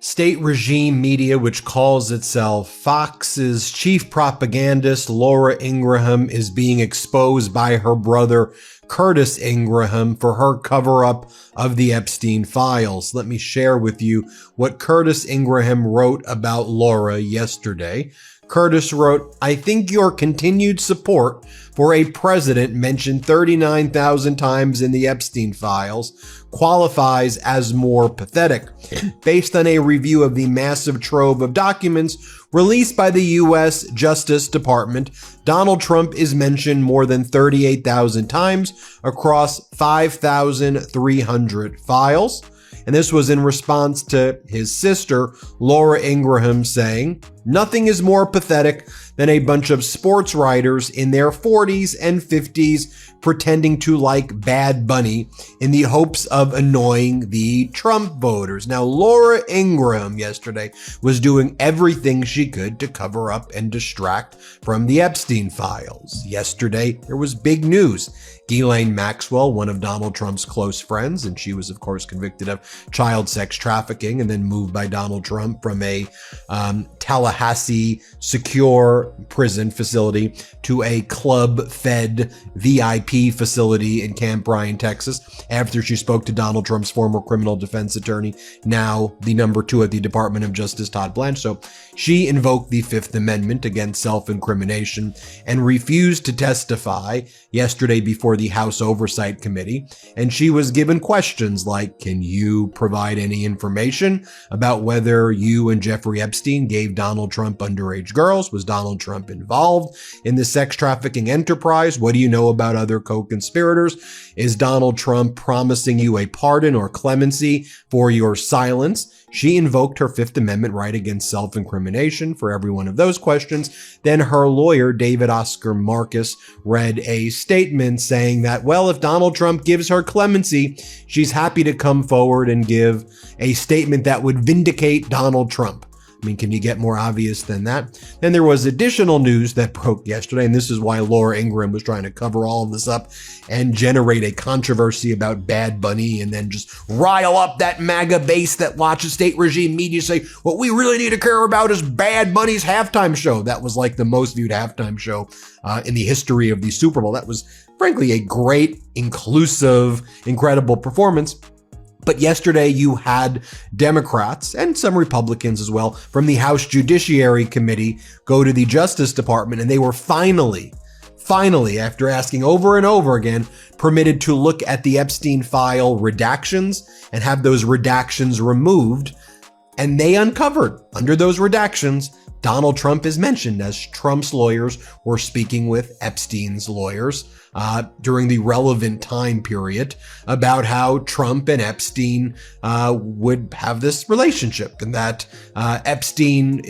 State regime media, which calls itself Fox's chief propagandist, Laura Ingraham, is being exposed by her brother, Curtis Ingraham, for her cover-up of the Epstein files. Let me share with you what Curtis Ingraham wrote about Laura yesterday. Curtis wrote, "I think your continued support for a president mentioned 39,000 times in the Epstein files qualifies as more pathetic. Based on a review of the massive trove of documents released by the U.S. Justice Department, Donald Trump is mentioned more than 38,000 times across 5,300 files." And this was in response to his sister, Laura Ingraham, saying, "Nothing is more pathetic than a bunch of sports writers in their 40s and 50s pretending to like Bad Bunny in the hopes of annoying the Trump voters." Now, Laura Ingraham yesterday was doing everything she could to cover up and distract from the Epstein files. Yesterday, there was big news. Ghislaine Maxwell, one of Donald Trump's close friends, and she was, of course, convicted of child sex trafficking and then moved by Donald Trump from a Tallahassee secure prison facility to a club-fed VIP facility in Camp Bryan, Texas, after she spoke to Donald Trump's former criminal defense attorney, now the number 2 at the Department of Justice, Todd Blanche. So she invoked the Fifth Amendment against self-incrimination and refused to testify yesterday before the House Oversight Committee. And she was given questions like, "Can you provide any information about whether you and Jeffrey Epstein gave Donald Trump underage girls? Was Donald Trump involved in the sex trafficking enterprise? What do you know about other co-conspirators? Is Donald Trump promising you a pardon or clemency for your silence?" She invoked her Fifth Amendment right against self-incrimination for every one of those questions. Then her lawyer, David Oscar Marcus, read a statement saying that, well, if Donald Trump gives her clemency, she's happy to come forward and give a statement that would vindicate Donald Trump. I mean, can you get more obvious than that? Then there was additional news that broke yesterday, and this is why Laura Ingraham was trying to cover all of this up and generate a controversy about Bad Bunny and then just rile up that MAGA base that watches state regime media say, what we really need to care about is Bad Bunny's halftime show. That was like the most viewed halftime show in the history of the Super Bowl. That was, frankly, a great, inclusive, incredible performance. But yesterday you had Democrats and some Republicans as well from the House Judiciary Committee go to the Justice Department, and they were finally, after asking over and over again, permitted to look at the Epstein file redactions and have those redactions removed. And they uncovered, under those redactions, Donald Trump is mentioned as Trump's lawyers were speaking with Epstein's lawyers during the relevant time period about how Trump and Epstein would have this relationship, and that Epstein